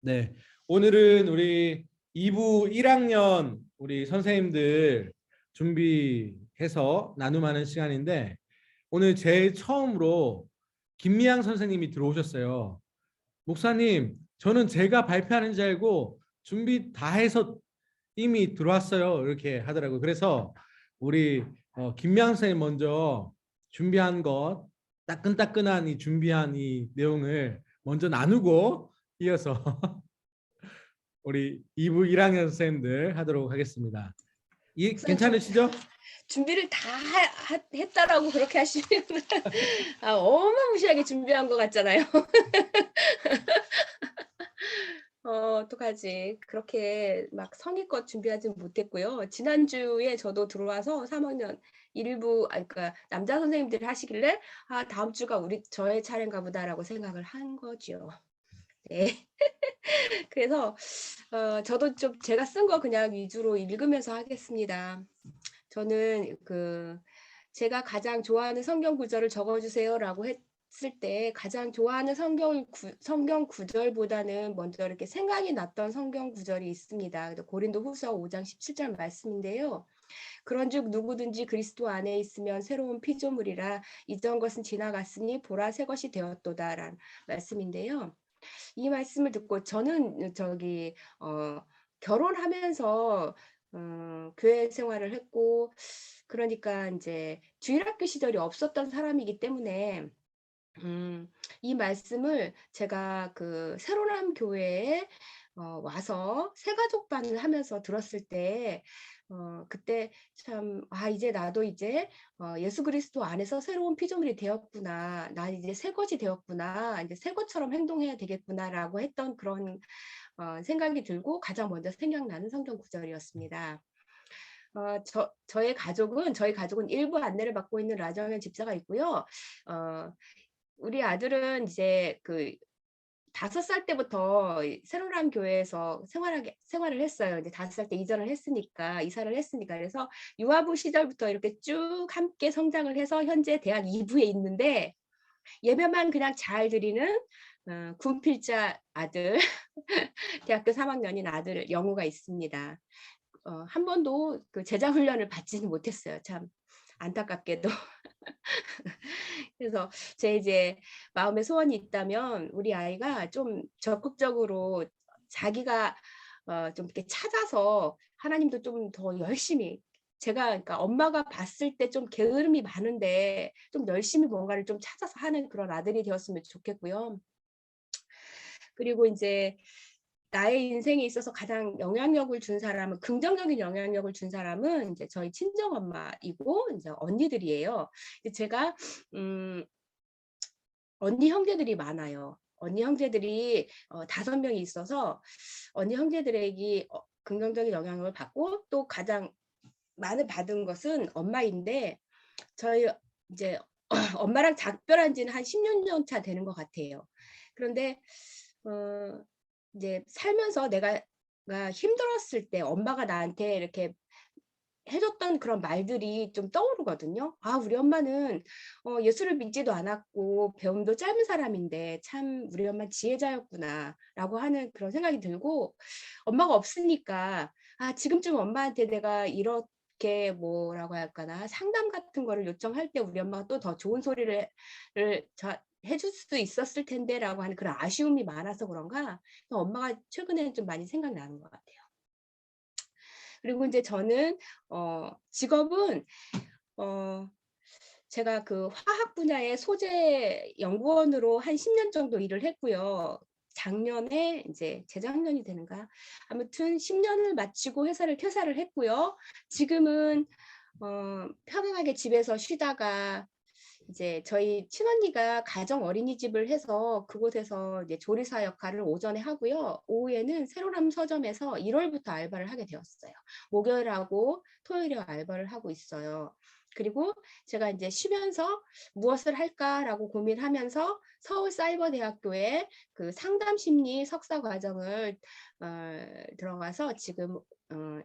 네, 오늘은 우리 2부 1학년 우리 선생님들 준비해서 나눔하는 시간인데 오늘 제일 처음으로 김미양 선생님이 들어오셨어요. 목사님, 저는 제가 발표하는 줄 알고 준비 다 해서 이미 들어왔어요. 이렇게 하더라고요. 그래서 우리 김미양 선생님 먼저 준비한 것 따끈따끈한 이 준비한 이 내용을 먼저 나누고 이어서 우리 2부 1학년 선생님들 하도록 하겠습니다. 목사님 괜찮으시죠? 준비를 다 했다라고 그렇게 하시면 어마무시하게 준비한 것 같잖아요. 어떡하지. 그렇게 막 성의껏 준비하진 못했고요. 지난주에 저도 들어와서 3학년 일부 그러니까 남자 선생님들이 하시길래 다음 주가 저의 차례인가 보다라고 생각을 한 거죠. 네. 그래서 저도 좀 제가 쓴 거 그냥 위주로 읽으면서 하겠습니다. 저는 제가 가장 좋아하는 성경 구절을 적어주세요라고 했을 때 가장 좋아하는 성경 구절보다는 먼저 이렇게 생각이 났던 성경 구절이 있습니다. 고린도후서 5장 17절 말씀인데요. 그런즉 누구든지 그리스도 안에 있으면 새로운 피조물이라 이전 것은 지나갔으니 보라 새 것이 되었도다라는 말씀인데요. 이 말씀을 듣고 저는 결혼하면서 교회 생활을 했고 그러니까 이제 주일학교 시절이 없었던 사람이기 때문에 이 말씀을 제가 새로남 교회에 와서 새가족반을 하면서 들었을 때 그때 참 이제 나도 이제 예수 그리스도 안에서 새로운 피조물이 되었구나. 난 이제 새 것이 되었구나. 이제 새 것처럼 행동해야 되겠구나라고 했던 그런 생각이 들고 가장 먼저 생각나는 성경 구절이었습니다. 저희 가족은 일부 안내를 받고 있는 라정현 집사가 있고요. 우리 아들은 이제 5살 때부터 새로람 교회에서 생활을 했어요. 이제 5살 때 이사를 했으니까. 그래서 유아부 시절부터 이렇게 쭉 함께 성장을 해서 현재 대학 2부에 있는데 예배만 그냥 잘 드리는 군필자 아들, 대학교 3학년인 아들 영우가 있습니다. 한 번도 제자 훈련을 받지는 못했어요. 참 안타깝게도. 그래서 제 이제 마음의 소원이 있다면 우리 아이가 좀 적극적으로 자기가 좀 이렇게 찾아서 하나님도 좀 더 열심히 그러니까 엄마가 봤을 때 좀 게으름이 많은데 좀 열심히 뭔가를 좀 찾아서 하는 그런 아들이 되었으면 좋겠고요. 그리고 이제 나의 인생에 있어서 가장 긍정적인 영향력을 준 사람은 이제 저희 친정 엄마이고 이제 언니들이에요. 제가 언니 형제들이 많아요. 언니 형제들이 5명이 있어서 언니 형제들에게 긍정적인 영향을 받고 또 가장 많이 받은 것은 엄마인데 저희 이제 엄마랑 작별한 지는 한 10년 차 되는 것 같아요. 그런데 이제 살면서 내가 힘들었을 때 엄마가 나한테 이렇게 해줬던 그런 말들이 좀 떠오르거든요. 우리 엄마는 예수를 믿지도 않았고 배움도 짧은 사람인데 참 우리 엄마 지혜자였구나라고 하는 그런 생각이 들고 엄마가 없으니까 지금쯤 엄마한테 내가 이렇게 뭐라고 할까나 상담 같은 거를 요청할 때 우리 엄마가 또 더 좋은 소리를 해줄 수 있었을 텐데라고 하는 그런 아쉬움이 많아서 그런가 엄마가 최근에는 좀 많이 생각나는 것 같아요. 그리고 이제 저는 직업은 제가 화학 분야의 소재 연구원으로 한 10년 정도 일을 했고요. 작년에 이제 재작년이 되는가 아무튼 10년을 마치고 회사를 퇴사를 했고요. 지금은 편안하게 집에서 쉬다가 이제 저희 친언니가 가정 어린이집을 해서 그곳에서 이제 조리사 역할을 오전에 하고요. 오후에는 새로남 서점에서 1월부터 알바를 하게 되었어요. 목요일하고 토요일에 알바를 하고 있어요. 그리고 제가 이제 쉬면서 무엇을 할까라고 고민하면서 서울사이버대학교에 상담심리 석사 과정을 들어가서 지금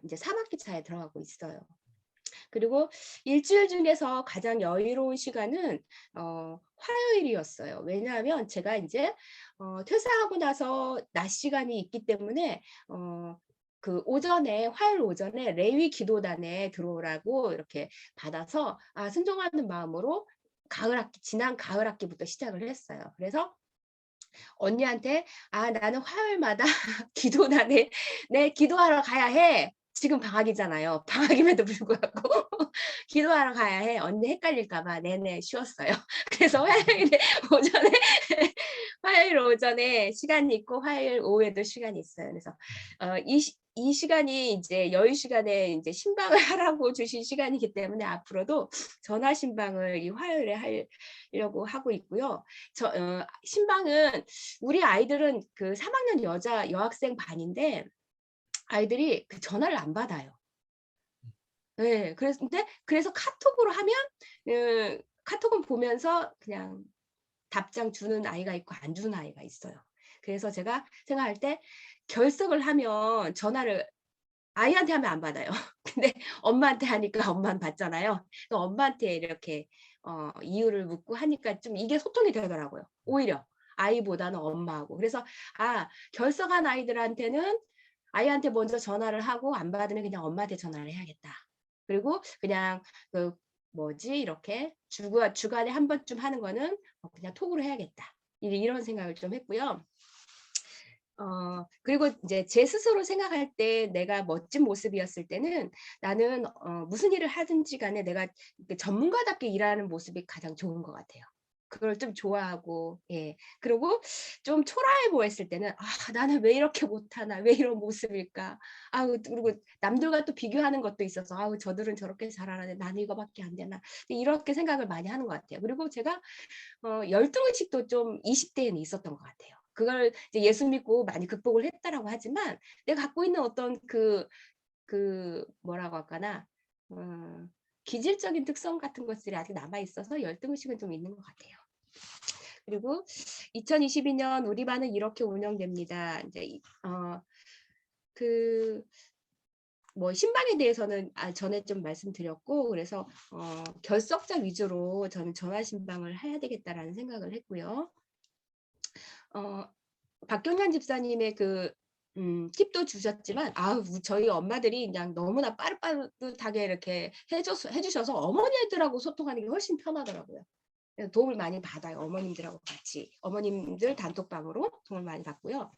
이제 3학기 차에 들어가고 있어요. 그리고 일주일 중에서 가장 여유로운 시간은 화요일이었어요. 왜냐하면 제가 인제 퇴사하고 나서 낮 시간이 있기 때문에 그 오전에 화요일 오전에 레위 기도단에 들어오라고 이렇게 받아서 순종하는 마음으로 지난 가을 학기부터 시작을 했어요. 그래서 언니한테 나는 화요일마다 기도단에 내 기도하러 가야 해. 지금 방학이잖아요. 방학임에도 불구하고 기도하러 가야 해. 언니 헷갈릴까 봐 내내 쉬었어요. 그래서 오전에 화요일 오전에 시간이 있고 화요일 오후에도 시간이 있어요. 그래서 이 시간이 이제 여유 시간에 이제 신방을 하라고 주신 시간이기 때문에 앞으로도 전화 신방을 이 화요일에 하려고 하고 있고요. 신방은 우리 아이들은 그 3학년 여학생 반인데 아이들이 그 전화를 안 받아요. 네, 그래서 카톡으로 하면 카톡은 보면서 그냥 답장 주는 아이가 있고 안 주는 아이가 있어요. 그래서 제가 생각할 때 결석을 하면 전화를 아이한테 하면 안 받아요. 근데 엄마한테 하니까 엄마는 받잖아요. 또 엄마한테 이렇게 이유를 묻고 하니까 좀 이게 소통이 되더라고요. 오히려 아이보다는 엄마하고. 그래서 결석한 아이들한테는 아이한테 먼저 전화를 하고 안 받으면 그냥 엄마한테 전화를 해야겠다. 그리고 그냥 그 이렇게 주간에 한 번쯤 하는 거는 그냥 톡으로 해야겠다. 이런 생각을 좀 했고요. 그리고 이제 제 스스로 생각할 때 내가 멋진 모습이었을 때는 나는 무슨 일을 하든지 간에 내가 전문가답게 일하는 모습이 가장 좋은 것 같아요. 그걸 좀 좋아하고, 예. 그리고 좀 초라해 보였을 때는 나는 왜 이렇게 못하나, 왜 이런 모습일까. 그리고 남들과 또 비교하는 것도 있어서 저들은 저렇게 잘하는데 나는 이거밖에 안 되나. 이렇게 생각을 많이 하는 것 같아요. 그리고 제가 열등의식도 좀 20대에는 있었던 것 같아요. 그걸 이제 예수 믿고 많이 극복을 했다라고 하지만 내가 갖고 있는 어떤 뭐라고 할까나 기질적인 특성 같은 것들이 아직 남아 있어서 열등의식은 좀 있는 것 같아요. 그리고 2022년 우리 반은 이렇게 운영됩니다. 이제 신방에 대해서는 전에 좀 말씀드렸고, 그래서 결석자 위주로 저는 전화 신방을 해야 되겠다라는 생각을 했고요. 박경란 집사님의 팁도 주셨지만 저희 엄마들이 그냥 너무나 빠릿빠릿하게 이렇게 해주셔서 어머니들하고 소통하는 게 훨씬 편하더라고요. 도움을 많이 받아요. 어머님들하고 같이. 어머님들 단톡방으로 도움을 많이 받고요.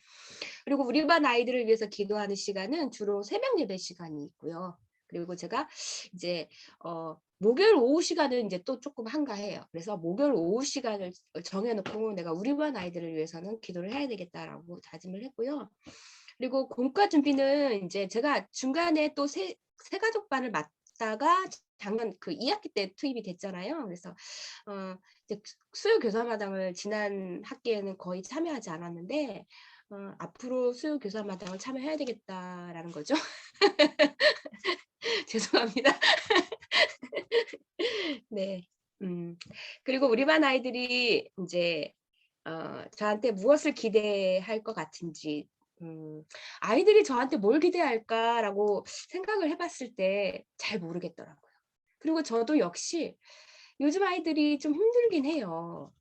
그리고 우리 반 아이들을 위해서 기도하는 시간은 주로 새벽 예배 시간이 있고요. 그리고 제가 이제 목요일 오후 시간은 이제 또 조금 한가해요. 그래서 목요일 오후 시간을 정해놓고 내가 우리 반 아이들을 위해서는 기도를 해야 되겠다라고 다짐을 했고요. 그리고 공과 준비는 이제 제가 중간에 또 새가족반을 맡다가 작년 2학기 때 투입이 됐잖아요. 그래서 이제 수요 교사마당을 지난 학기에는 거의 참여하지 않았는데 앞으로 수요 교사마당을 참여해야 되겠다라는 거죠. 죄송합니다. 네. 그리고 우리 반 아이들이 이제 저한테 무엇을 기대할 것 같은지, 아이들이 저한테 뭘 기대할까라고 생각을 해봤을 때 잘 모르겠더라고요. 그리고 저도 역시 요즘 아이들이 좀 힘들긴 해요.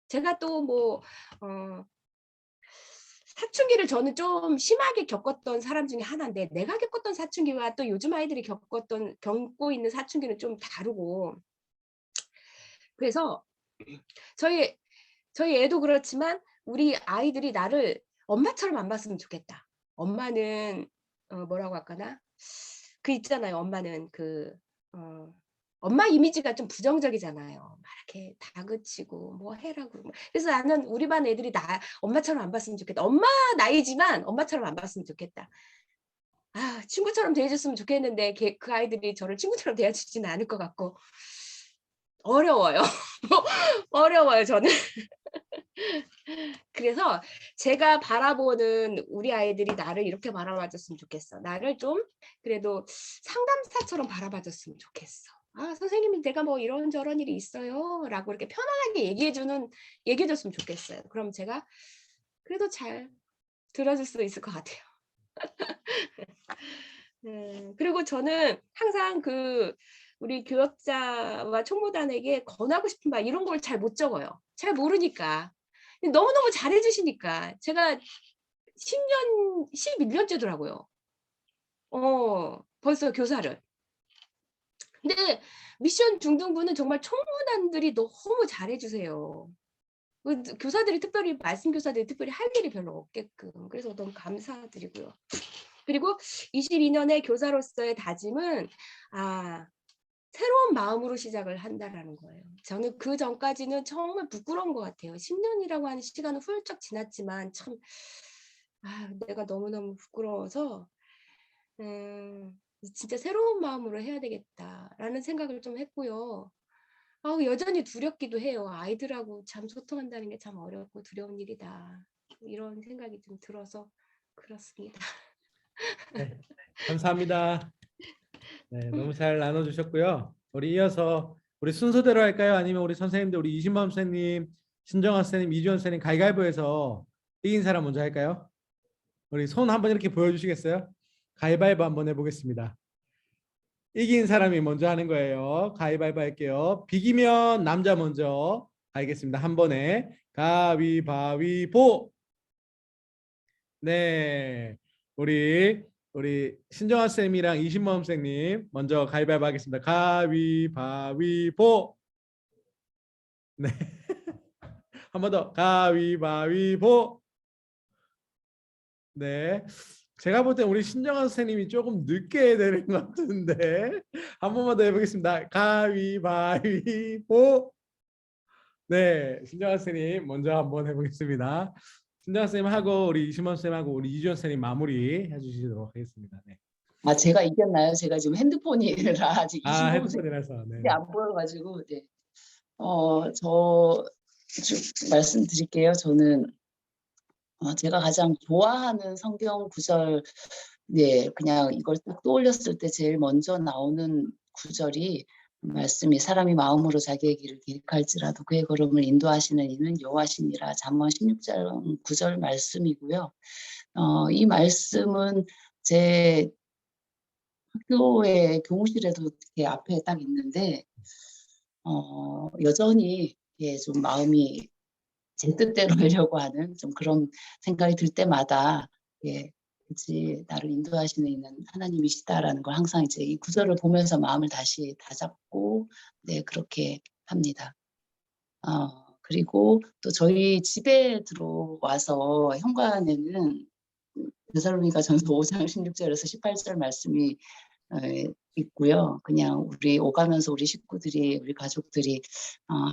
제가 또 사춘기를 저는 좀 심하게 겪었던 사람 중에 하나인데, 내가 겪었던 사춘기와 또 요즘 아이들이 겪고 있는 사춘기는 좀 다르고, 그래서 저희 애도 그렇지만 우리 아이들이 나를 엄마처럼 안 봤으면 좋겠다. 엄마는 뭐라고 할까나? 있잖아요. 엄마는 엄마 이미지가 좀 부정적이잖아요. 막 이렇게 다그치고 뭐 해라 그러고. 그래서 나는 우리 반 애들이 나 엄마처럼 안 봤으면 좋겠다. 엄마 나이지만 엄마처럼 안 봤으면 좋겠다. 친구처럼 대해줬으면 좋겠는데 그 아이들이 저를 친구처럼 대해주지는 않을 것 같고 어려워요. 어려워요, 저는. 그래서 제가 바라보는 우리 아이들이 나를 이렇게 바라봐줬으면 좋겠어. 나를 좀 그래도 상담사처럼 바라봐줬으면 좋겠어. 선생님이 내가 뭐 이런저런 일이 있어요. 라고 이렇게 편안하게 얘기해줬으면 좋겠어요. 그럼 제가 그래도 잘 들어줄 수 있을 것 같아요. 그리고 저는 항상 우리 교역자와 총무단에게 권하고 싶은 말 이런 걸 잘 못 적어요. 잘 모르니까. 너무너무 잘해 주시니까. 제가 10년, 11년째더라고요. 벌써 교사를. 근데 미션 중등부는 정말 총무단들이 너무 잘해 주세요. 교사들이 특별히 말씀 교사들이 특별히 할 일이 별로 없게끔. 그래서 너무 감사드리고요. 그리고 22년의 교사로서의 다짐은 새로운 마음으로 시작을 한다라는 거예요. 저는 그 전까지는 정말 부끄러운 것 같아요. 10년이라고 하는 시간은 훌쩍 지났지만 참 내가 너무너무 부끄러워서 진짜 새로운 마음으로 해야 되겠다라는 생각을 좀 했고요. 여전히 두렵기도 해요. 아이들하고 참 소통한다는 게 참 어렵고 두려운 일이다. 이런 생각이 좀 들어서 그렇습니다. 네, 감사합니다. 네, 너무 잘 나눠주셨고요. 우리 이어서 우리 순서대로 할까요? 아니면 우리 선생님들 우리 이신범 선생님, 신정아 선생님, 이주연 선생님 가위바위보해서 이긴 사람 먼저 할까요? 우리 손 한번 이렇게 보여주시겠어요? 가위바위보 한번 해보겠습니다. 이긴 사람이 먼저 하는 거예요. 가위바위보 할게요. 비기면 남자 먼저. 알겠습니다. 한 번에 가위바위보. 네, 우리 신정아 쌤이랑 이신범 쌤님 먼저 가위바위보 하겠습니다. 가위바위보. 네, 한 번 더 가위바위보. 네, 제가 볼 때 우리 신정아 선생님이 조금 늦게 되는 것 같은데 한 번만 더 해보겠습니다. 가위바위보. 네, 신정아 선생님 먼저 한번 해보겠습니다. 신정아 선생님 하고 우리 이신범 쌤하고 우리 이주연 선생님 마무리 해주시도록 하겠습니다. 네. 제가 이겼나요? 제가 지금 핸드폰이라 아직 이신범 핸드폰이라서. 네. 선생님이 안 보여가지고, 네. 저 말씀드릴게요. 저는 제가 가장 좋아하는 성경 구절, 네, 그냥 이걸 딱 떠올렸을 때 제일 먼저 나오는 구절이 말씀이 사람이 마음으로 자기의 길을 계획할지라도 그의 걸음을 인도하시는 이는 여호와시니라. 잠언 16장 9절 말씀이고요. 이 말씀은 제 학교의 교무실에도 이렇게 앞에 딱 있는데 여전히 좀 마음이 제 뜻대로 하려고 하는 좀 그런 생각이 들 때마다 그치 나를 인도하시는 이는 하나님이시다라는 걸 항상 이제 이 구절을 보면서 마음을 다시 다잡고 네 그렇게 합니다. 그리고 또 저희 집에 들어와서 현관에는 데살로니가 전서 5장 16절에서 18절 말씀이 있고요. 그냥 우리 오가면서 우리 식구들이 우리 가족들이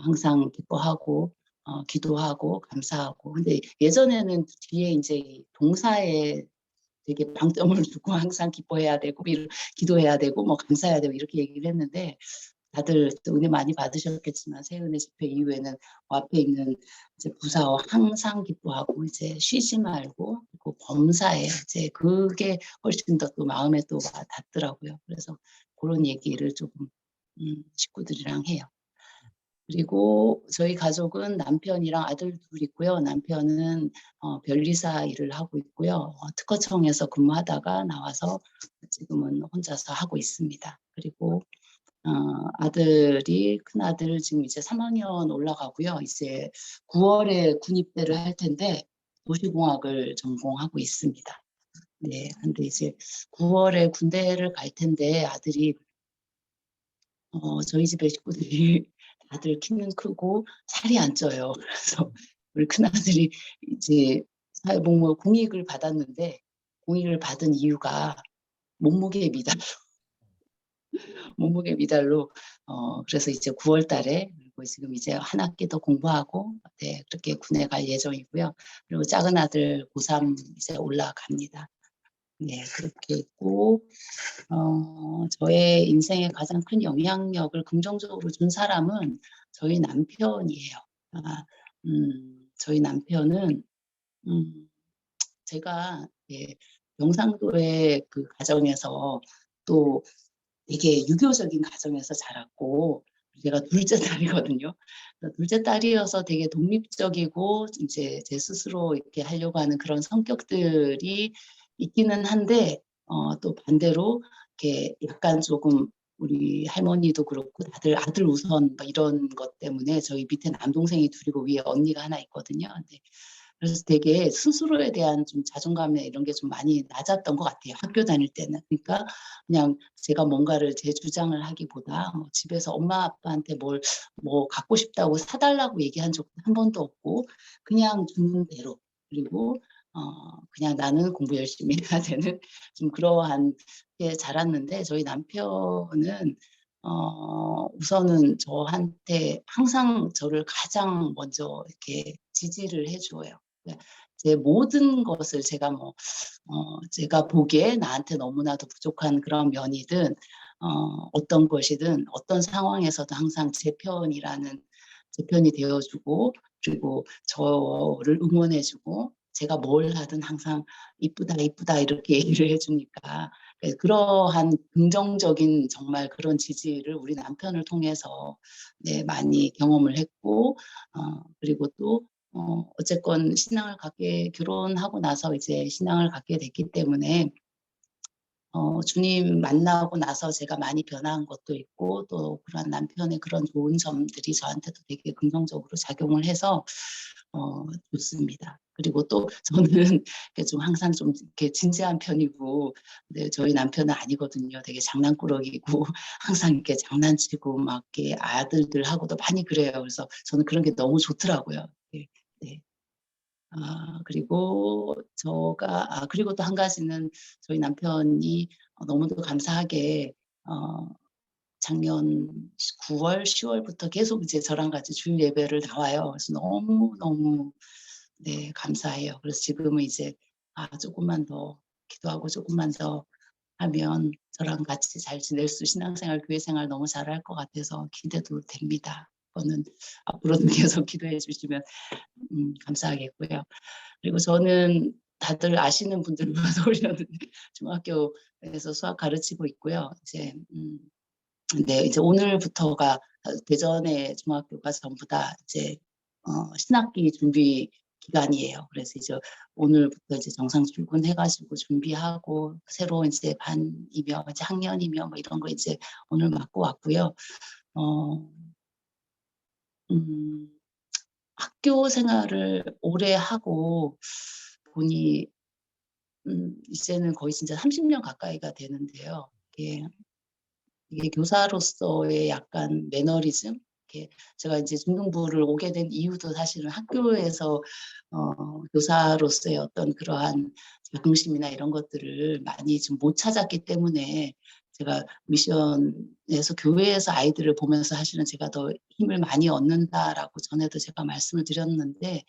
항상 기뻐하고 기도하고 감사하고 근데 예전에는 뒤에 이제 동사에 되게 방점을 두고 항상 기뻐해야 되고 기도해야 되고 뭐 감사해야 되고 이렇게 얘기를 했는데 다들 또 은혜 많이 받으셨겠지만 새은혜 집회 이후에는 앞에 있는 이제 부사와 항상 기뻐하고 이제 쉬지 말고 그 범사에 이제 그게 훨씬 더 또 마음에 또 닿더라고요. 그래서 그런 얘기를 조금 식구들이랑 해요. 그리고 저희 가족은 남편이랑 아들 둘 있고요. 남편은 변리사 일을 하고 있고요. 특허청에서 근무하다가 나와서 지금은 혼자서 하고 있습니다. 그리고 아들이 큰아들 지금 이제 3학년 올라가고요. 이제 9월에 군입대를 할 텐데 도시공학을 전공하고 있습니다. 네, 근데 이제 9월에 군대를 갈 텐데 아들이 저희 집에 식구들이 다들 키는 크고 살이 안 쪄요. 그래서 우리 큰아들이 이제 사회복무 공익을 받았는데 공익을 받은 이유가 몸무게 미달. 몸무게 미달로 그래서 이제 9월 달에 그리고 지금 이제 한 학기 더 공부하고 네, 그렇게 군에 갈 예정이고요. 그리고 작은 아들 고3 이제 올라갑니다. 네, 그렇게 있고 저의 인생에 가장 큰 영향력을 긍정적으로 준 사람은 저희 남편이에요. 저희 남편은 제가 경상도의 그 가정에서 또 되게 유교적인 가정에서 자랐고 제가 둘째 딸이거든요. 둘째 딸이어서 되게 독립적이고 이제 제 스스로 이렇게 하려고 하는 그런 성격들이 있기는 한데 또 반대로 이렇게 약간 조금 우리 할머니도 그렇고 다들 아들 우선 막 이런 것 때문에 저희 밑에 남동생이 둘이고 위에 언니가 하나 있거든요. 근데 그래서 되게 스스로에 대한 좀 자존감이나 이런 게 좀 많이 낮았던 것 같아요. 학교 다닐 때는. 그러니까 그냥 제가 뭔가를 제 주장을 하기보다 집에서 엄마 아빠한테 뭐 갖고 싶다고 사달라고 얘기한 적도 한 번도 없고 그냥 주는 대로 그리고 그냥 나는 공부 열심히 해야 되는 좀 그러한 게 자랐는데 저희 남편은 우선은 저한테 항상 저를 가장 먼저 이렇게 지지를 해줘요. 제 모든 것을 제가 제가 보기에 나한테 너무나도 부족한 그런 면이든 어떤 것이든 어떤 상황에서도 항상 제 편이 되어주고 그리고 저를 응원해주고 제가 뭘 하든 항상 이쁘다 이쁘다 이렇게 얘기를 해주니까 그러한 긍정적인 정말 그런 지지를 우리 남편을 통해서 네, 많이 경험을 했고 그리고 또 어쨌건 결혼하고 나서 이제 신앙을 갖게 됐기 때문에 주님 만나고 나서 제가 많이 변한 것도 있고 또 그런 남편의 그런 좋은 점들이 저한테도 되게 긍정적으로 작용을 해서 좋습니다. 그리고 또 저는 좀 항상 좀 이렇게 진지한 편이고 근데 저희 남편은 아니거든요. 되게 장난꾸러기고 항상 이렇게 장난치고 막 이렇게 아들들하고도 많이 그래요. 그래서 저는 그런 게 너무 좋더라고요. 네. 네. 그리고 또 한 가지는 저희 남편이 너무도 감사하게 작년 9월, 10월부터 계속 이제 저랑 같이 주일 예배를 나와요. 그래서 너무 네, 감사해요. 그래서 지금은 이제 조금만 더 기도하고 조금만 더 하면 저랑 같이 잘 지낼 신앙생활, 교회생활 너무 잘할 것 같아서 기대도 됩니다. 그거는 앞으로도 계속 기도해 주시면 감사하겠고요. 그리고 저는 다들 아시는 분들은 서울여는 중학교에서 수학 가르치고 있고요. 네, 이제 오늘부터가 대전의 중학교가 전부 다 이제 신학기 준비 기간이에요. 그래서 이제 오늘부터 이제 정상 출근해가지고 준비하고 새로 이제 반이며 이제 학년이며 뭐 이런 거 이제 오늘 맡고 왔고요. 학교 생활을 오래 하고 보니 이제는 거의 진짜 30년 가까이가 되는데요. 이게 교사로서의 약간 매너리즘? 제가 이제 중등부를 오게 된 이유도 사실은 학교에서 교사로서의 어떤 그러한 자긍심이나 이런 것들을 많이 좀 못 찾았기 때문에 제가 미션에서 교회에서 아이들을 보면서 사실은 제가 더 힘을 많이 얻는다라고 전에도 제가 말씀을 드렸는데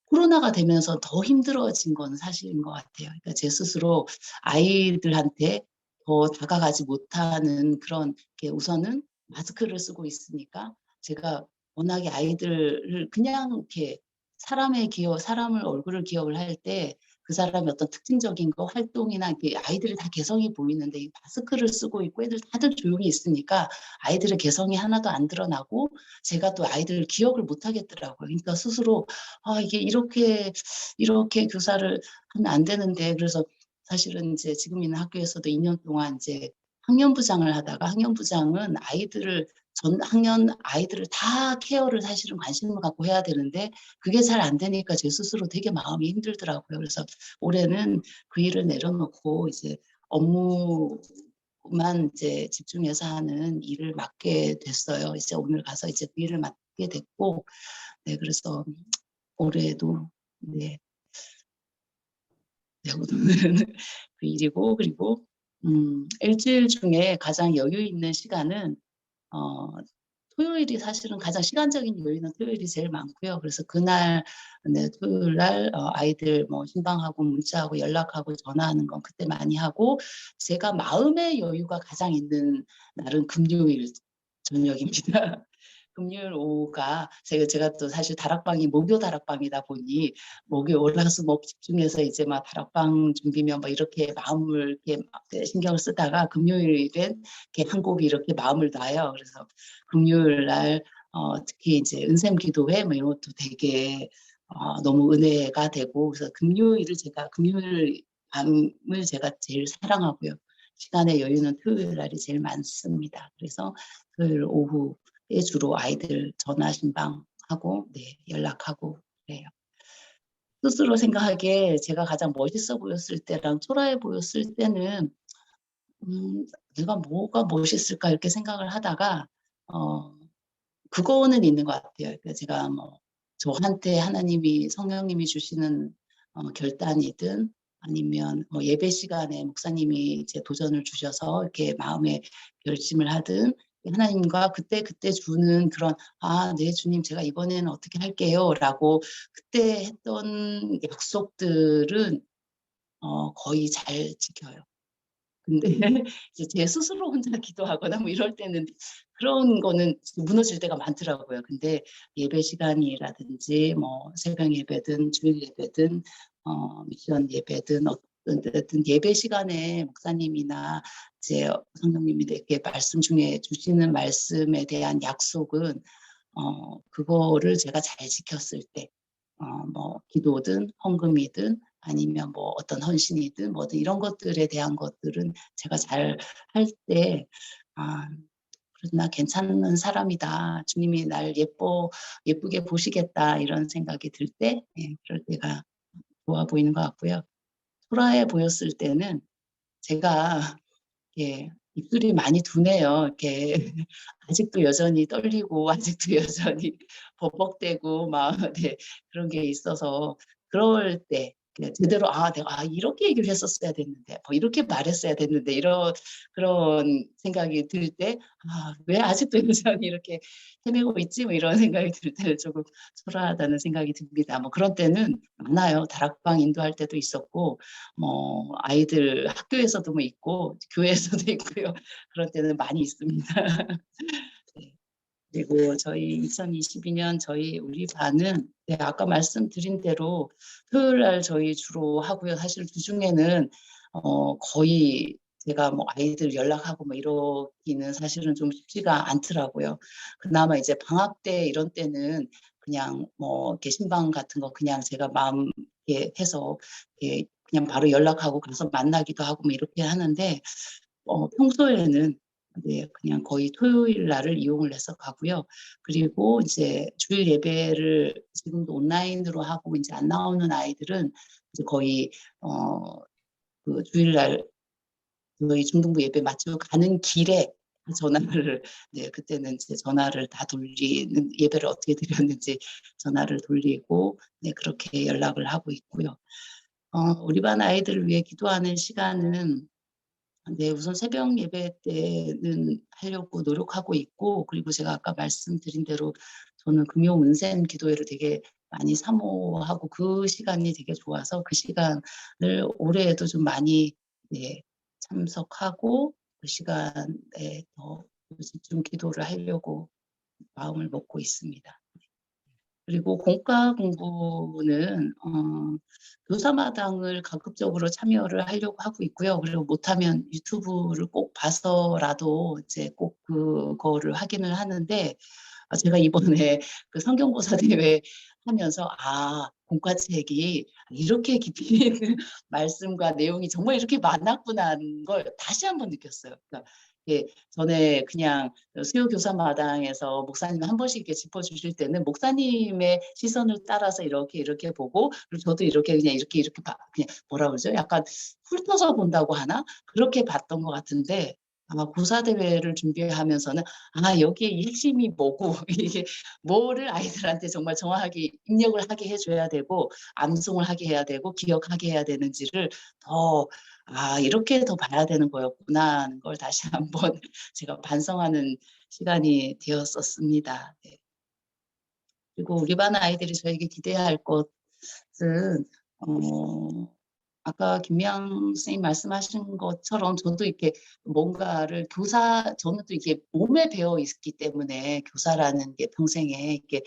코로나가 되면서 더 힘들어진 건 사실인 것 같아요. 그러니까 제 스스로 아이들한테 더 다가가지 못하는 그런 게 우선은 마스크를 쓰고 있으니까 제가 워낙에 아이들을 그냥 이렇게 사람을 얼굴을 기억을 할 때 그 사람의 어떤 특징적인 거 활동이나 이렇게 아이들이 다 개성이 보이는데 이 마스크를 쓰고 있고 애들 다들 조용히 있으니까 아이들의 개성이 하나도 안 드러나고 제가 또 아이들을 기억을 못 하겠더라고요. 그러니까 스스로 이게 이렇게 교사를 하면 안 되는데 그래서 사실은 이제 지금 있는 학교에서도 2년 동안 이제 학년부장을 하다가 학년부장은 전 학년 아이들을 다 케어를 사실은 관심을 갖고 해야 되는데 그게 잘 안 되니까 제 스스로 되게 마음이 힘들더라고요. 그래서 올해는 그 일을 내려놓고 이제 업무만 이제 집중해서 하는 일을 맡게 됐어요. 이제 오늘 가서 이제 그 일을 맡게 됐고, 네, 그래서 올해도 네, 오늘은 그 일이고 그리고 일주일 중에 가장 여유 있는 시간은 토요일이 사실은 가장 시간적인 여유는 토요일이 제일 많고요. 그래서 그날 네, 토요일 날 아이들 뭐 신방하고 문자하고 연락하고 전화하는 건 그때 많이 하고 제가 마음의 여유가 가장 있는 날은 금요일 저녁입니다. 금요일 오후가 제가 또 사실 다락방이 목요 다락방이다 보니 목요 월화수목 집중해서 이제 막 다락방 준비면 뭐 이렇게 마음을 이렇게 신경을 쓰다가 금요일엔 이렇게 한 곡이 이렇게 마음을 놔요. 그래서 금요일 날 특히 이제 은샘 기도회 뭐 이런 것도 되게 너무 은혜가 되고 그래서 금요일 밤을 제가 제일 사랑하고요. 시간의 여유는 토요일 날이 제일 많습니다. 그래서 토요일 오후에 주로 아이들 전화 신방하고 네, 연락하고 그래요. 스스로 생각하기에 제가 가장 멋있어 보였을 때랑 초라해 보였을 때는 내가 뭐가 멋있을까 이렇게 생각을 하다가 그거는 있는 것 같아요. 그러니까 제가 뭐 저한테 하나님이 성령님이 주시는 결단이든 아니면 뭐 예배 시간에 목사님이 이제 도전을 주셔서 이렇게 마음의 결심을 하든 하나님과 그때 주는 그런 네 주님 제가 이번에는 어떻게 할게요라고 그때 했던 약속들은 거의 잘 지켜요. 근데 이제 제 스스로 혼자 기도하거나 뭐 이럴 때는 그런 거는 무너질 때가 많더라고요. 근데 예배 시간이라든지 뭐 새벽 예배든 주일 예배든 미션 예배든 어떤 예배 시간에 목사님이나 이제 성령님이 이렇게 말씀 중에 주시는 말씀에 대한 약속은 그거를 제가 잘 지켰을 때 뭐 기도든 헌금이든 아니면 뭐 어떤 헌신이든 뭐든 이런 것들에 대한 것들은 제가 잘 할 때 그래도 '나 괜찮은 사람이다. 주님이 날 예쁘게 보시겠다.' 이런 생각이 들 때 그럴 때가 좋아 보이는 것 같고요. 초라해 보였을 때는 제가 입술이 많이 둔해요. 이렇게 아직도 여전히 떨리고 아직도 여전히 버벅대고 막 네 그런 게 있어서 그럴 때 그냥 제대로 '내가 이렇게 얘기를 했었어야 됐는데 뭐 이렇게 말했어야 됐는데.' 이런 그런 생각이 들 때 '왜 아직도 여전히 이렇게 헤매고 있지?' 뭐 이런 생각이 들 때는 조금 초라하다는 생각이 듭니다. 뭐 그런 때는 많아요. 다락방 인도할 때도 있었고 뭐 아이들 학교에서도 뭐 있고 교회에서도 있고요. 그런 때는 많이 있습니다. 네. 그리고 저희 2022년 우리 반은 아까 말씀드린 대로 토요일 날 저희 주로 하고요. 사실 주중에는 거의 제가 뭐 아이들 연락하고 뭐 이러기는 사실은 좀 쉽지가 않더라고요. 그나마 이제 방학 때 이런 때는 그냥 뭐 이렇게 신방 같은 거 그냥 제가 마음 해서 그냥 바로 연락하고 가서 만나기도 하고 뭐 이렇게 하는데 평소에는 네 그냥 거의 토요일 날을 이용을 해서 가고요. 그리고 이제 주일 예배를 지금도 온라인으로 하고 이제 안 나오는 아이들은 이제 거의 그 주일날 저희 중등부 예배 마치고 가는 길에 전화를 네 그때는 이제 전화를 다 돌리는 예배를 어떻게 드렸는지 전화를 돌리고 네 그렇게 연락을 하고 있고요. 우리 반 아이들을 위해 기도하는 시간은 네 우선 새벽 예배 때는 하려고 노력하고 있고 그리고 제가 아까 말씀드린 대로 저는 금요 문센 기도회를 되게 많이 사모하고 그 시간이 되게 좋아서 그 시간을 올해에도 좀 많이 네 참석하고 그 시간에 더 집중 기도를 하려고 마음을 먹고 있습니다. 그리고 공과 공부는 교사마당을 가급적으로 참여를 하려고 하고 있고요. 그리고 못하면 유튜브를 꼭 봐서라도 이제 꼭 그거를 확인을 하는데 제가 이번에 그 성경고사 대회 하면서 공과책이 이렇게 깊이 있는 말씀과 내용이 정말 이렇게 많았구나는 걸 다시 한번 느꼈어요. 그러니까 전에 그냥 수요 교사마당에서 목사님이 한 번씩 이렇게 짚어주실 때는 목사님의 시선을 따라서 이렇게 보고 그리고 저도 이렇게 그냥 이렇게 그냥 뭐라 그러죠? 약간 훑어서 본다고 하나? 그렇게 봤던 것 같은데 아마 고사 대회를 준비하면서는 여기에 이 핵심이 뭐고 이게 뭐를 아이들한테 정말 정확하게 입력을 하게 해줘야 되고 암송을 하게 해야 되고 기억하게 해야 되는지를 더 이렇게 더 봐야 되는 거였구나 하는 걸 다시 한번 제가 반성하는 시간이 되었었습니다. 네. 그리고 우리 반 아이들이 저에게 기대할 것은 아까 김미양 선생님 말씀하신 것처럼 저도 이렇게 뭔가를 저는 또 이게 몸에 배어 있기 때문에 교사라는 게 평생에 이렇게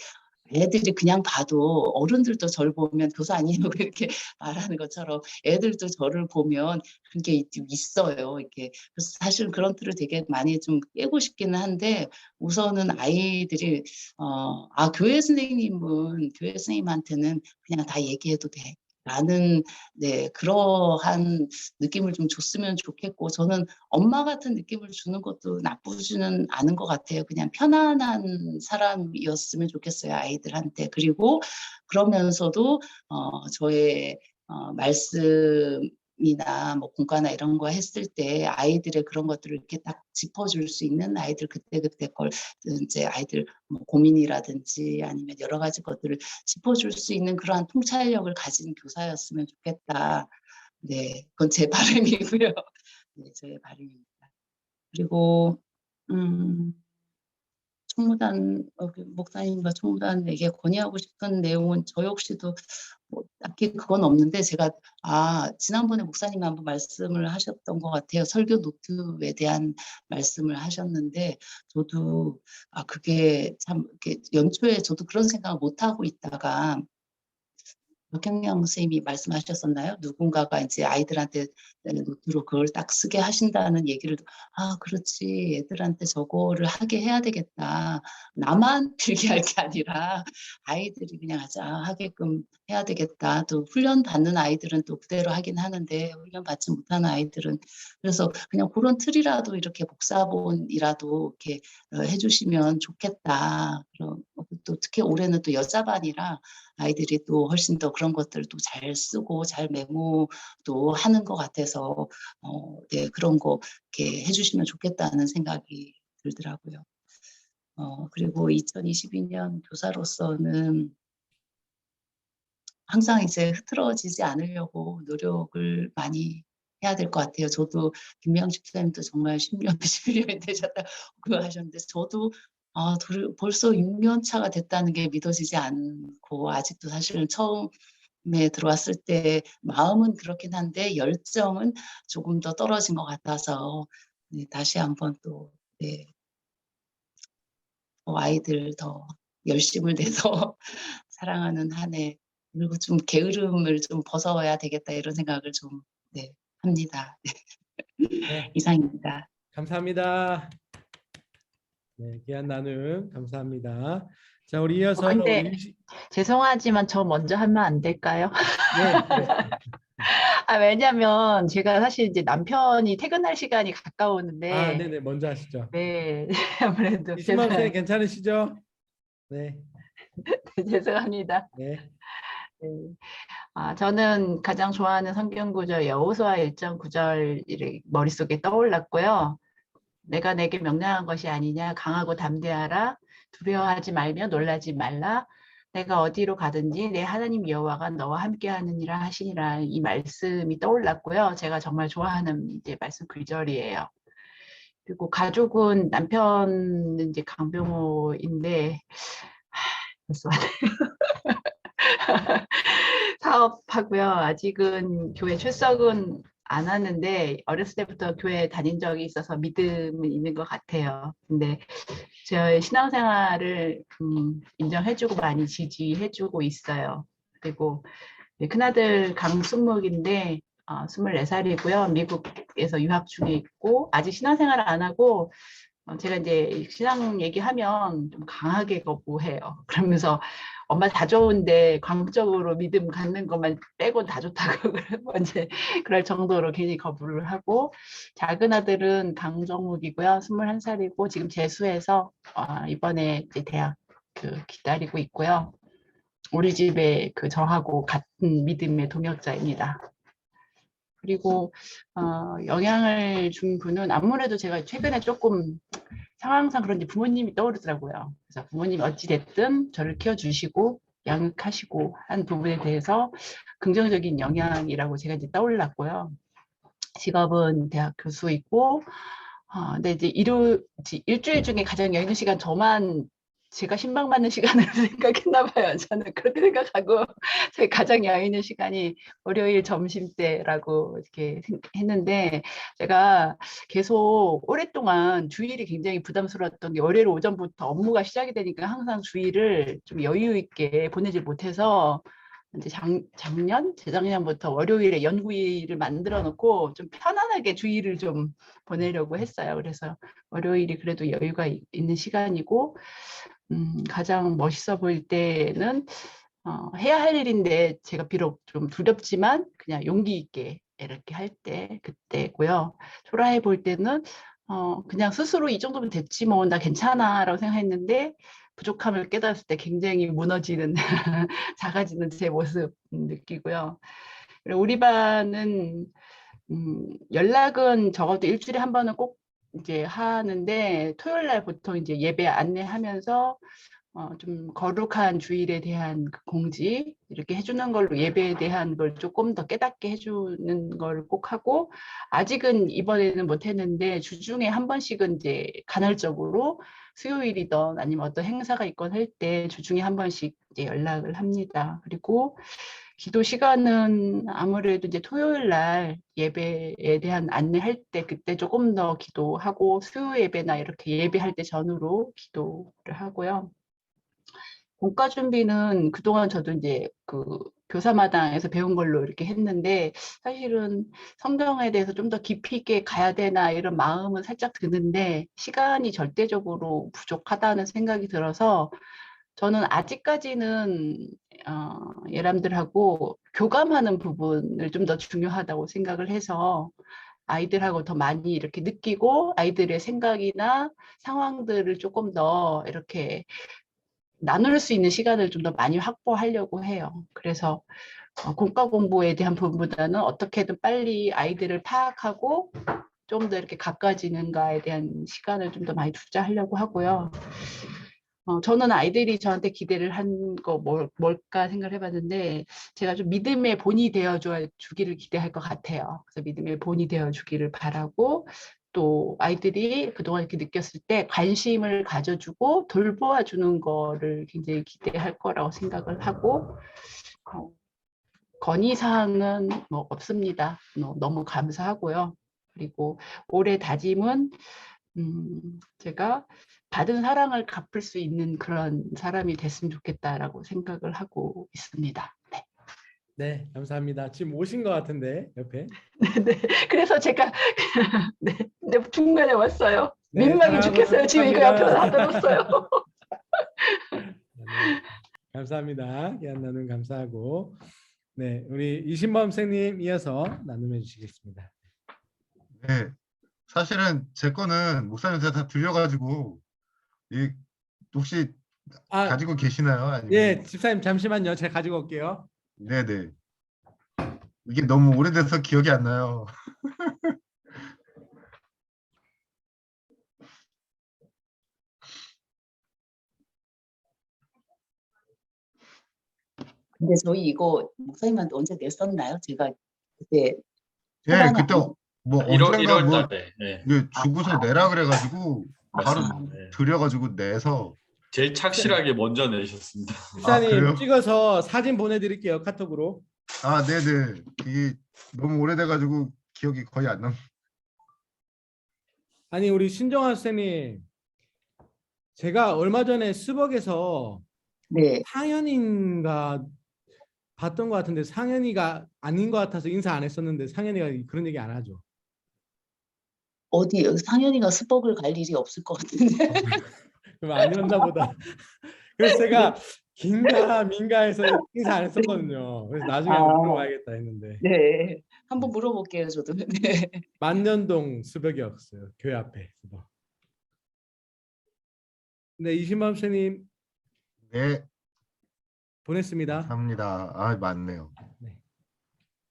애들이 그냥 봐도 어른들도 저를 보면 교사 아니냐고 이렇게 말하는 것처럼 애들도 저를 보면 그런 게 있어요. 이렇게 그래서 사실은 그런 틀을 되게 많이 좀 깨고 싶기는 한데 우선은 아이들이 교회 선생님한테는 그냥 다 얘기해도 돼. 라는 네, 그러한 느낌을 좀 줬으면 좋겠고, 저는 엄마 같은 느낌을 주는 것도 나쁘지는 않은 것 같아요. 그냥 편안한 사람이었으면 좋겠어요, 아이들한테. 그리고 그러면서도 저의 말씀이나 뭐 공과나 이런 거 했을 때 아이들의 그런 것들을 이렇게 딱 짚어줄 수 있는, 아이들 그때그때 걸 이제 아이들 뭐 고민이라든지 아니면 여러 가지 것들을 짚어줄 수 있는 그러한 통찰력을 가진 교사였으면 좋겠다. 네, 그건 제 바람이고요. 네, 저의 바람입니다. 그리고 총무단 그 목사님과 총무단에게 건의하고 싶은 내용은 저 역시도 뭐 딱히 그건 없는데, 제가 지난번에 목사님이 한번 말씀을 하셨던 것 같아요. 설교 노트에 대한 말씀을 하셨는데, 저도 그게 참 이렇게 연초에 저도 그런 생각을 못 하고 있다가 박경영 선생님이 말씀하셨었나요? 누군가가 이제 아이들한테 노트로 그걸 딱 쓰게 하신다는 얘기를, 그렇지, 애들한테 저거를 하게 해야 되겠다. 나만 들게 할 게 아니라 아이들이 그냥 하게끔 해야 되겠다. 또 훈련 받는 아이들은 또 그대로 하긴 하는데 훈련 받지 못하는 아이들은, 그래서 그냥 그런 틀이라도 이렇게 복사본이라도 이렇게 해주시면 좋겠다. 그럼 또 특히 올해는 또 여자반이라 아이들이 또 훨씬 더 그런 것들도 잘 쓰고 잘 메모도 하는 것 같아서 네, 그런 거 이렇게 해주시면 좋겠다는 생각이 들더라고요. 그리고 2022년 교사로서는 항상 이제 흐트러지지 않으려고 노력을 많이 해야 될 것 같아요. 저도 김명식 선생님도 정말 10년, 11년이 되셨다 그거 하셨는데, 저도 벌써 6년 차가 됐다는 게 믿어지지 않고, 아직도 사실은 처음에 들어왔을 때 마음은 그렇긴 한데 열정은 조금 더 떨어진 것 같아서, 네, 다시 한번 또 네, 아이들 더 열심을 내서 사랑하는 한 해, 그리고 좀 게으름을 좀 벗어야 되겠다, 이런 생각을 좀 네, 합니다. 네, 이상입니다. 감사합니다. 네, 귀한 나눔 감사합니다. 자, 우리 이어서 근데 우리 죄송하지만 저 먼저 하면 안 될까요? 네, 왜냐면 제가 사실 이제 남편이 퇴근할 시간이 가까우는데, 네네, 먼저 하시죠. 네, 아무래도 이신범 선생님 괜찮으시죠? 네, 죄송합니다. 네, 네. 저는 가장 좋아하는 성경 구절 여호수아 1장 9절이 머릿속에 떠올랐고요. 내가 내게 명령한 것이 아니냐, 강하고 담대하라, 두려워하지 말며 놀라지 말라, 내가 어디로 가든지 내 하나님 여호와가 너와 함께 하느니라 하시니라, 이 말씀이 떠올랐고요. 제가 정말 좋아하는 이제 말씀 구절이에요. 그리고 가족은 남편은 이제 강병호인데, 벌써 사업하고요. 아직은 교회 출석은 안 하는데 어렸을 때부터 교회 다닌 적이 있어서 믿음은 있는 것 같아요. 근데 제 신앙생활을 인정해주고 많이 지지해주고 있어요. 그리고 큰아들 강순묵인데 24살이고요. 미국에서 유학 중에 있고 아직 신앙생활을 안 하고, 제가 이제 신앙 얘기하면 좀 강하게 거부해요. 그러면서 엄마 다 좋은데 광적으로 믿음 갖는 것만 빼고 다 좋다고 그러고 이제 그럴 정도로 괜히 거부를 하고, 작은 아들은 강정욱이고요. 21살이고 지금 재수해서 이번에 이제 대학 기다리고 있고요. 우리 집에 저하고 같은 믿음의 동역자입니다. 그리고 영향을 준 분은 아무래도 제가 최근에 조금 상황상 그런지 부모님이 떠오르더라고요. 그래서 부모님이 어찌됐든 저를 키워주시고 양육하시고 한 부분에 대해서 긍정적인 영향이라고 제가 이제 떠올랐고요. 직업은 대학 교수이고, 근데 이제 일주일 중에 가장 여유 있는 시간 저만 제가 신방받는 시간으로 생각했나 봐요. 저는 그렇게 생각하고 제 가장 여유 있는 시간이 월요일 점심 때라고 이렇게 했는데, 제가 계속 오랫동안 주일이 굉장히 부담스러웠던 게, 월요일 오전부터 업무가 시작이 되니까 항상 주일을 좀 여유 있게 보내질 못해서 이제 재작년부터 월요일에 연구일을 만들어 놓고 좀 편안하게 주일을 좀 보내려고 했어요. 그래서 월요일이 그래도 여유가 있는 시간이고, 가장 멋있어 보일 때는 해야 할 일인데 제가 비록 좀 두렵지만 그냥 용기 있게 이렇게 할 때 그때고요. 초라해 볼 때는 그냥 스스로 이 정도면 됐지 뭐 나 괜찮아라고 생각했는데 부족함을 깨달았을 때 굉장히 무너지는 작아지는 제 모습 느끼고요. 그리고 우리 반은 연락은 적어도 일주일에 한 번은 꼭 이제 하는데 토요일 날 보통 이제 예배 안내하면서 좀 거룩한 주일에 대한 그 공지 이렇게 해주는 걸로 예배에 대한 걸 조금 더 깨닫게 해주는 걸 꼭 하고 아직은 이번에는 못했는데 주중에 한 번씩은 이제 간헐적으로 수요일이든 아니면 어떤 행사가 있건 할 때 주중에 한 번씩 이제 연락을 합니다. 그리고 기도 시간은 아무래도 이제 토요일 날 예배에 대한 안내할 때 그때 조금 더 기도하고 수요 예배나 이렇게 예배할 때 전후로 기도를 하고요. 공과 준비는 그동안 저도 이제 그 교사마당에서 배운 걸로 이렇게 했는데 사실은 성경에 대해서 좀 더 깊이 있게 가야 되나 이런 마음은 살짝 드는데 시간이 절대적으로 부족하다는 생각이 들어서 저는 아직까지는 예람들하고 교감하는 부분을 좀 더 중요하다고 생각을 해서 아이들하고 더 많이 이렇게 느끼고 아이들의 생각이나 상황들을 조금 더 이렇게 나눌 수 있는 시간을 좀 더 많이 확보하려고 해요. 그래서 공과 공부에 대한 부분보다는 어떻게든 빨리 아이들을 파악하고 좀 더 이렇게 가까워지는가에 대한 시간을 좀 더 많이 투자하려고 하고요. 저는 아이들이 저한테 기대를 한 거 뭘까 생각을 해봤는데 제가 좀 믿음의 본이 되어주기를 기대할 것 같아요. 그래서 믿음의 본이 되어주기를 바라고 또 아이들이 그동안 이렇게 느꼈을 때 관심을 가져주고 돌보아 주는 거를 굉장히 기대할 거라고 생각을 하고 건의사항은 뭐 없습니다. 너무 감사하고요. 그리고 올해 다짐은 제가 받은 사랑을 갚을 수 있는 그런 사람이 됐으면 좋겠다라고 생각을 하고 있습니다. 네. 네, 감사합니다. 지금 오신 것 같은데 옆에. 네. 그래서 제가 네, 중간에 왔어요. 네, 민망해 사랑하고 죽겠어요. 지금 이거 옆에서 다 들었어요. 네, 감사합니다. 귀한 나눔 감사하고. 네, 우리 이신범 선생님 이어서 나눔해 주시겠습니다. 네, 사실은 제 거는 목사님한테 다 들려가지고 이 혹시 아, 가지고 계시나요? 아니면 예, 집사님 잠시만요. 제가 가지고 올게요. 네네 이게 너무 오래돼서 기억이 안 나요. 근데 저희 이거 목사님한테 언제 냈었나요? 제가 그때 예, 초반에 그때 뭐 1월, 언젠가 1월 뭐 달에. 네, 주고서 내라 그래가지고 바로 맞습니다. 네. 드려가지고 내서 제일 착실하게 먼저 내셨습니다. 집사님 그래요? 찍어서 사진 보내드릴게요. 카톡으로. 아, 네네. 이게 너무 오래돼가지고 기억이 거의 안 납니다. 아니 우리 신정환 선생님, 제가 얼마 전에 스벅에서 네. 상현인가 봤던 것 같은데 상현이가 아닌 것 같아서 인사 안 했었는데 상현이가 그런 얘기 안 하죠. 어디 상현이가 스벅을 갈 일이 없을 것 같은데. 그럼 아니었나 보다. 그래서 제가 긴가 민가해서 인사 안 했었거든요. 그래서 나중에 한번 물어봐야겠다 했는데. 네. 한번 물어볼게요, 저도. 네. 만년동 스벅이었어요. 교회 앞에 스벅. 네, 이신범 선생님 네, 보냈습니다. 감사합니다. 아, 맞네요. 네.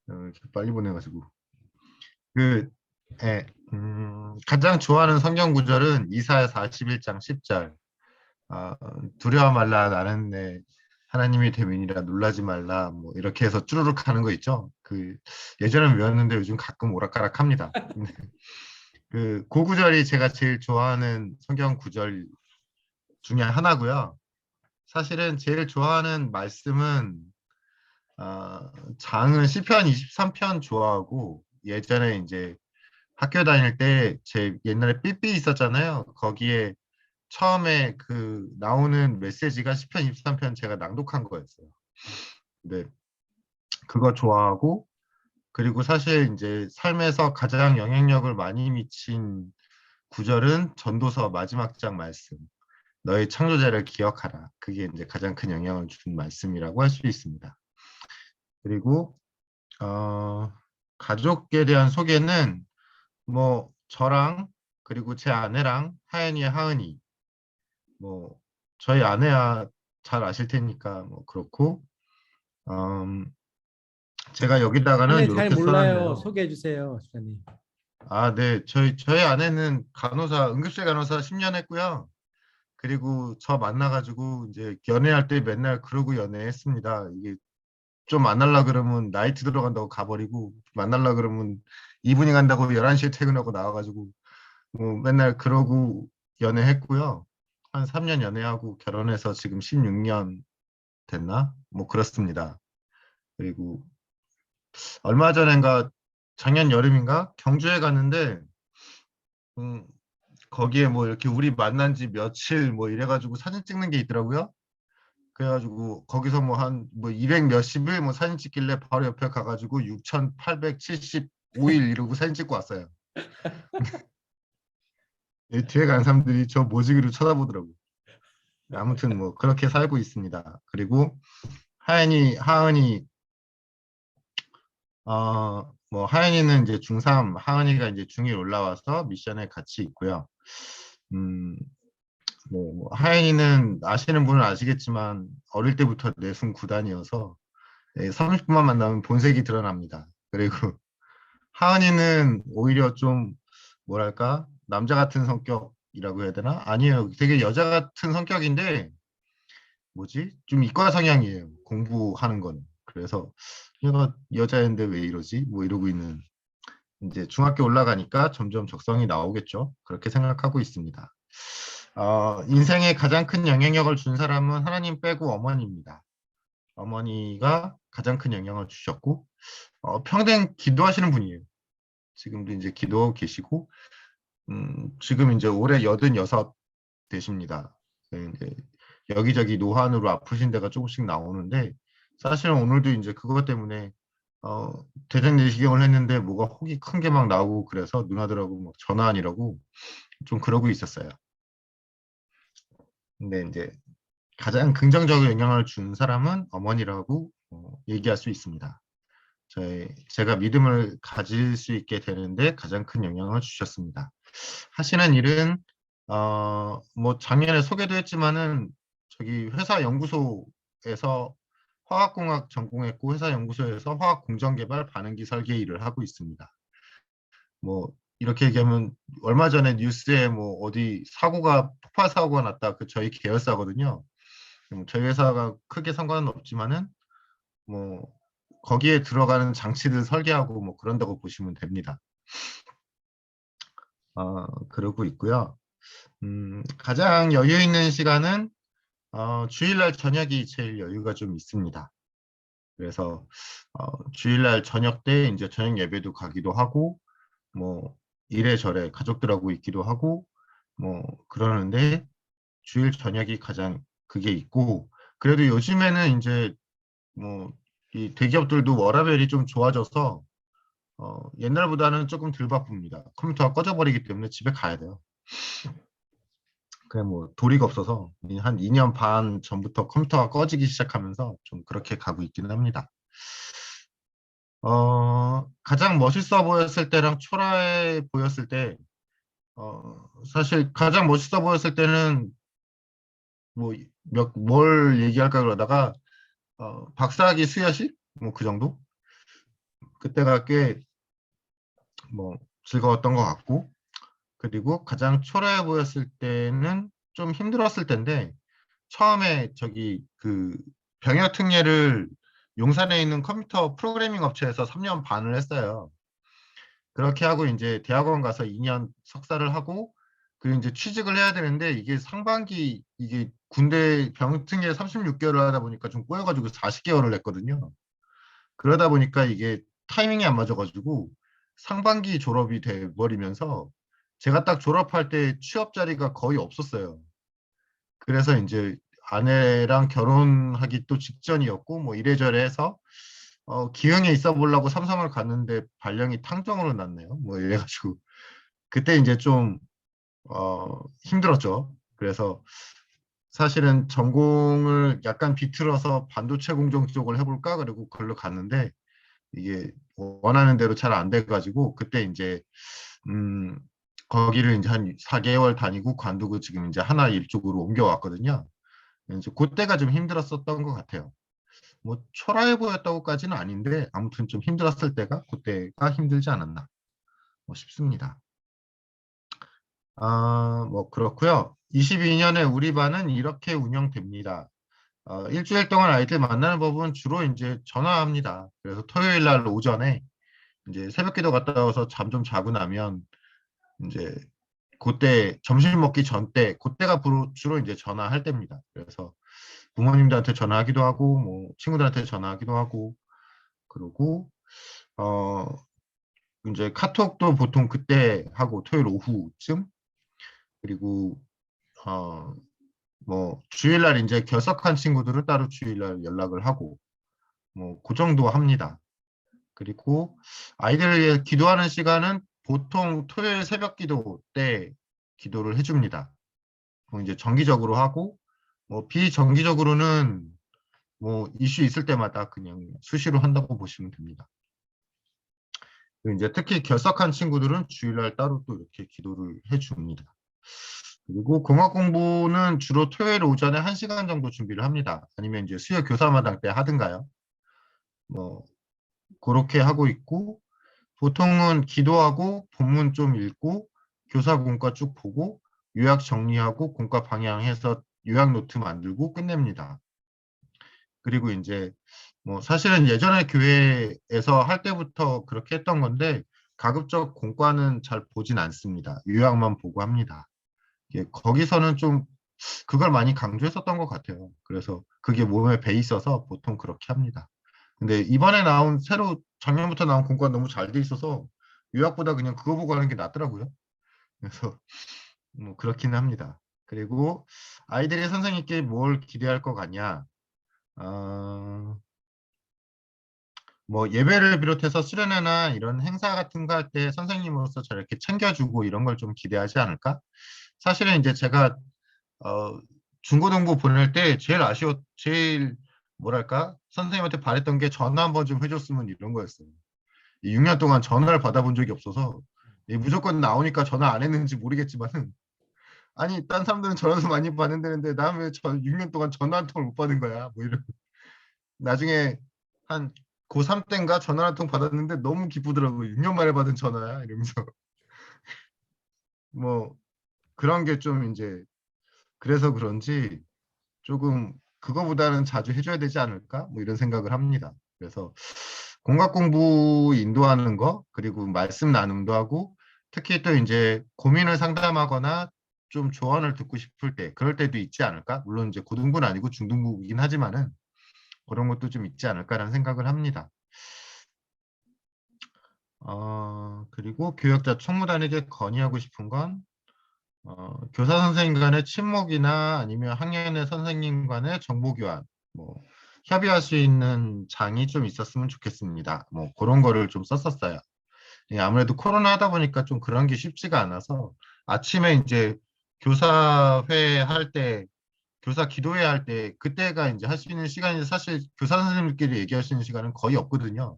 이렇게 빨리 보내가지고 예, 가장 좋아하는 성경 구절은 이사야 41장 10절. 두려워 말라 나는 내 하나님이 됨이니라 놀라지 말라 뭐 이렇게 해서 쭈루룩 하는 거 있죠. 예전에 외웠는데 요즘 가끔 오락가락합니다. 그 구절이 제가 제일 좋아하는 성경 구절 중에 하나고요. 사실은 제일 좋아하는 말씀은 장은 시편 23편 좋아하고 예전에 이제 학교 다닐 때 제 옛날에 삐삐 있었잖아요. 거기에 처음에 나오는 메시지가 시편 23편 제가 낭독한 거였어요. 네, 그거 좋아하고 그리고 사실 이제 삶에서 가장 영향력을 많이 미친 구절은 전도서 마지막 장 말씀. 너의 창조자를 기억하라. 그게 이제 가장 큰 영향을 준 말씀이라고 할 수 있습니다. 그리고 가족에 대한 소개는 뭐 저랑 그리고 제 아내랑 하연이의 하은이, 뭐 저희 아내야 잘 아실 테니까 뭐 그렇고, 제가 여기다가는 아내 잘 이렇게 몰라요. 써놨네요. 소개해 주세요, 집사님. 아, 네. 저희 아내는 간호사, 응급실 간호사 10년 했고요. 그리고 저 만나가지고 이제 연애할 때 맨날 그러고 연애했습니다. 이게 좀 만날라 그러면 나이트 들어간다고 가버리고, 만날라 그러면 이분이 간다고 11시에 퇴근하고 나와가지고 뭐 맨날 그러고 연애했고요. 한 3년 연애하고 결혼해서 지금 16년 됐나? 뭐 그렇습니다. 그리고 얼마 전인가 작년 여름인가 경주에 갔는데 음, 거기에 뭐 이렇게 우리 만난 지 며칠 뭐 이래가지고 사진 찍는 게 있더라고요. 그래가지고 거기서 뭐 한 뭐 200 몇십 일 뭐 사진 찍길래 바로 옆에 가가지고 6,875일 이러고 사진 찍고 왔어요. 이 뒤에 간 사람들이 저 모지기로 쳐다보더라고. 아무튼 뭐 그렇게 살고 있습니다. 그리고 하은이 뭐 하은이는 이제 중3, 하은이가 이제 중1 올라와서 미션에 같이 있고요. 뭐 하은이는 아시는 분은 아시겠지만 어릴 때부터 내숭 구단이어서 30분만 만나면 본색이 드러납니다. 그리고 하은이는 오히려 좀 뭐랄까 남자 같은 성격이라고 해야 되나? 아니에요. 되게 여자 같은 성격인데 뭐지? 좀 이과 성향이에요. 공부하는 건. 그래서 얘가 여자인데 왜 이러지? 뭐 이러고 있는, 이제 중학교 올라가니까 점점 적성이 나오겠죠. 그렇게 생각하고 있습니다. 인생에 가장 큰 영향력을 준 사람은 하나님 빼고 어머니입니다. 어머니가 가장 큰 영향을 주셨고 평생 기도하시는 분이에요. 지금도 이제 기도하고 계시고 지금 이제 올해 86 되십니다. 이제 여기저기 노환으로 아프신 데가 조금씩 나오는데 사실은 오늘도 이제 그것 때문에 대장 내시경을 했는데 뭐가 혹이 큰 게 막 나오고 그래서 누나들하고 막 전화하느라고 좀 그러고 있었어요. 근데 이제 가장 긍정적인 영향을 준 사람은 어머니라고 얘기할 수 있습니다. 제가 믿음을 가질 수 있게 되는데 가장 큰 영향을 주셨습니다. 하시는 일은 뭐 작년에 소개도 했지만은 저기 회사 연구소에서 화학공학 전공했고 회사 연구소에서 화학 공정 개발 반응기 설계 일을 하고 있습니다. 뭐 이렇게 얘기하면 얼마 전에 뉴스에 뭐 어디 폭발 사고가 났다. 그 저희 계열사거든요. 저희 회사가 크게 상관은 없지만은 뭐 거기에 들어가는 장치들 설계하고 뭐 그런다고 보시면 됩니다. 그러고 있고요. 가장 여유 있는 시간은 주일날 저녁이 제일 여유가 좀 있습니다. 그래서 주일날 저녁 때 이제 저녁 예배도 가기도 하고 뭐 이래저래 가족들하고 있기도 하고 뭐 그러는데 주일 저녁이 가장 그게 있고, 그래도 요즘에는 이제 뭐 이 대기업들도 워라밸이 좀 좋아져서 옛날보다는 조금 덜 바쁩니다. 컴퓨터가 꺼져버리기 때문에 집에 가야 돼요. 그래 뭐 도리가 없어서 한 2년 반 전부터 컴퓨터가 꺼지기 시작하면서 좀 그렇게 가고 있기는 합니다. 가장 멋있어 보였을 때랑 초라해 보였을 때, 사실 가장 멋있어 보였을 때는 뭐 뭘 얘기할까 그러다가 박사학위 수여식 뭐 그 정도? 그때가 꽤 뭐 즐거웠던 것 같고, 그리고 가장 초라해 보였을 때는 좀 힘들었을 텐데 처음에 저기 그 병역 특례를 용산에 있는 컴퓨터 프로그래밍 업체에서 3년 반을 했어요. 그렇게 하고 이제 대학원 가서 2년 석사를 하고 그리고 이제 취직을 해야 되는데 이게 상반기 이게 군대 병역 특례 36개월을 하다 보니까 좀 꼬여가지고 40개월을 했거든요. 그러다 보니까 이게 타이밍이 안 맞아가지고 상반기 졸업이 돼 버리면서 제가 딱 졸업할 때 취업 자리가 거의 없었어요. 그래서 이제 아내랑 결혼하기 또 직전이었고 뭐 이래저래 해서 기흥에 있어 보려고 삼성을 갔는데 발령이 탕정으로 났네요. 뭐 이래가지고 그때 이제 좀 힘들었죠. 그래서 사실은 전공을 약간 비틀어서 반도체 공정 쪽을 해볼까 그리고 그걸로 갔는데 이게 원하는 대로 잘 안 돼가지고 그때 이제 음, 거기를 이제 한 4개월 다니고 관두고 지금 이제 하나 일 쪽으로 옮겨왔거든요. 이제 그때가 좀 힘들었었던 것 같아요. 뭐 초라해 보였다고까지는 아닌데 아무튼 좀 힘들었을 때가 그때가 힘들지 않았나 뭐 싶습니다. 뭐 그렇고요. 22년에 우리 반은 이렇게 운영됩니다. 일주일 동안 아이들 만나는 법은 주로 이제 전화합니다. 그래서 토요일 날 오전에 이제 새벽기도 갔다 와서 잠 좀 자고 나면 이제 그때 점심 먹기 전 때 그때가 주로 이제 전화할 때입니다. 그래서 부모님들한테 전화하기도 하고 뭐 친구들한테 전화하기도 하고 그러고 어 이제 카톡도 보통 그때 하고 토요일 오후쯤 그리고 뭐 주일날 이제 결석한 친구들은 따로 주일날 연락을 하고 뭐 그 정도 합니다. 그리고 아이들을 위해 기도하는 시간은 보통 토요일 새벽 기도 때 기도를 해줍니다. 그럼 이제 정기적으로 하고 뭐 비정기적으로는 뭐 이슈 있을 때마다 그냥 수시로 한다고 보시면 됩니다. 그리고 이제 특히 결석한 친구들은 주일날 따로 또 이렇게 기도를 해줍니다. 그리고 공학 공부는 주로 토요일 오전에 1시간 정도 준비를 합니다. 아니면 이제 수요 교사마당 때 하든가요. 뭐 그렇게 하고 있고 보통은 기도하고 본문 좀 읽고 교사 공과 쭉 보고 요약 정리하고 공과 방향해서 요약 노트 만들고 끝냅니다. 그리고 이제 뭐 사실은 예전에 교회에서 할 때부터 그렇게 했던 건데 가급적 공과는 잘 보진 않습니다. 요약만 보고 합니다. 거기서는 좀 그걸 많이 강조했었던 것 같아요. 그래서 그게 몸에 배 있어서 보통 그렇게 합니다. 근데 이번에 나온 새로 작년부터 나온 공과가 너무 잘 돼 있어서 요약보다 그냥 그거 보고 하는 게 낫더라고요. 그래서 뭐 그렇기는 합니다. 그리고 아이들이 선생님께 뭘 기대할 것 같냐? 뭐 예배를 비롯해서 수련회나 이런 행사 같은 거 할 때 선생님으로서 저렇게 챙겨주고 이런 걸 좀 기대하지 않을까? 사실은 이제 제가 중고등부 보낼 때 제일 뭐랄까 선생님한테 바랬던 게 전화 한번 좀 해줬으면 이런 거였어요. 6년 동안 전화를 받아본 적이 없어서 무조건 나오니까 전화 안 했는지 모르겠지만은 아니 딴 사람들은 전화도 많이 받는다는데 나 왜 6년 동안 전화 한 통을 못 받은 거야? 뭐 이런 나중에 한 고3 때인가 전화 한 통 받았는데 너무 기쁘더라고요. 6년 만에 받은 전화야 이러면서 뭐 그런 게 좀 이제 그래서 그런지 조금 그거보다는 자주 해줘야 되지 않을까? 뭐 이런 생각을 합니다. 그래서 공학 공부 인도하는 거 그리고 말씀 나눔도 하고 특히 또 이제 고민을 상담하거나 좀 조언을 듣고 싶을 때 그럴 때도 있지 않을까? 물론 이제 고등부는 아니고 중등부이긴 하지만은 그런 것도 좀 있지 않을까라는 생각을 합니다. 그리고 교역자 총무단에게 건의하고 싶은 건 교사 선생님 간의 친목이나 아니면 학년의 선생님 간의 정보 교환, 뭐 협의할 수 있는 장이 좀 있었으면 좋겠습니다. 뭐 그런 거를 좀 썼었어요. 예, 아무래도 코로나 하다 보니까 좀 그런 게 쉽지가 않아서 아침에 이제 교사회 할 때, 교사 기도회 할 때 그때가 이제 할 수 있는 시간이 사실 교사 선생님들끼리 얘기할 수 있는 시간은 거의 없거든요.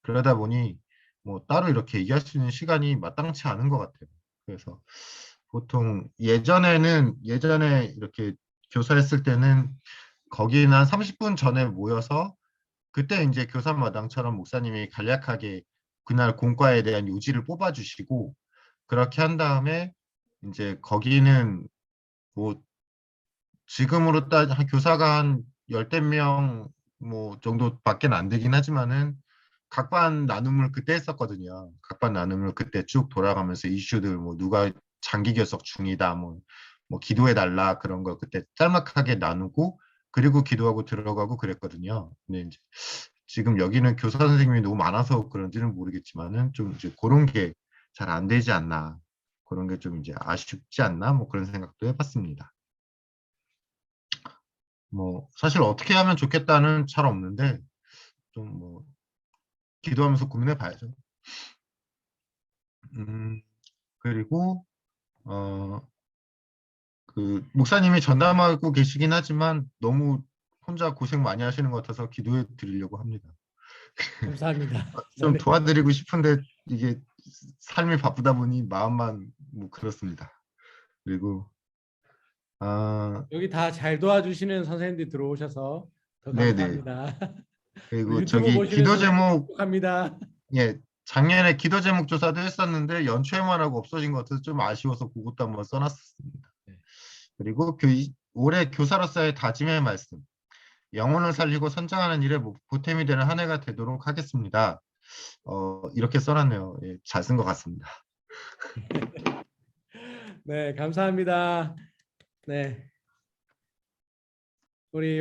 그러다 보니 뭐 따로 이렇게 얘기할 수 있는 시간이 마땅치 않은 것 같아요. 그래서 보통 예전에 이렇게 교사했을 때는 거기는 한 30분 전에 모여서 그때 이제 교사마당처럼 목사님이 간략하게 그날 공과에 대한 요지를 뽑아주시고 그렇게 한 다음에 이제 거기는 뭐 지금으로 교사가 한 열댓 명 뭐 정도밖에 안 되긴 하지만은 각반 나눔을 그때 했었거든요. 각반 나눔을 그때 쭉 돌아가면서 이슈들 뭐 누가 장기 결석 중이다 뭐 기도해 달라 그런 거 그때 짤막하게 나누고 그리고 기도하고 들어가고 그랬거든요. 근데 이제 지금 여기는 교사 선생님이 너무 많아서 그런지는 모르겠지만은 좀 이제 그런 게 잘 안 되지 않나 그런 게 좀 이제 아쉽지 않나 뭐 그런 생각도 해봤습니다. 뭐 사실 어떻게 하면 좋겠다는 잘 없는데 좀 뭐 기도하면서 고민해 봐야죠. 그리고 어 그 목사님이 전담하고 계시긴 하지만 너무 혼자 고생 많이 하시는 것 같아서 기도해 드리려고 합니다. 감사합니다. 좀 네. 도와드리고 싶은데 이게 삶이 바쁘다 보니 마음만 뭐 그렇습니다. 그리고 여기 다 잘 도와주시는 선생님들이 들어오셔서 더 네네. 감사합니다. 그리고 유튜브 저기 보시는 기도 선생님 제목 축복합니다. 예 작년에 기도 제목 조사도 했었는데 연초에만 하고 없어진 것 같아서 좀 아쉬워서 그것도 한번 써놨습니다. 네. 그리고 올해 교사로서의 다짐의 말씀. 영혼을 살리고 선장하는 일에 보탬이 되는 한 해가 되도록 하겠습니다. 이렇게 써놨네요. 예, 잘 쓴 것 같습니다. 네, 감사합니다. 네. 우리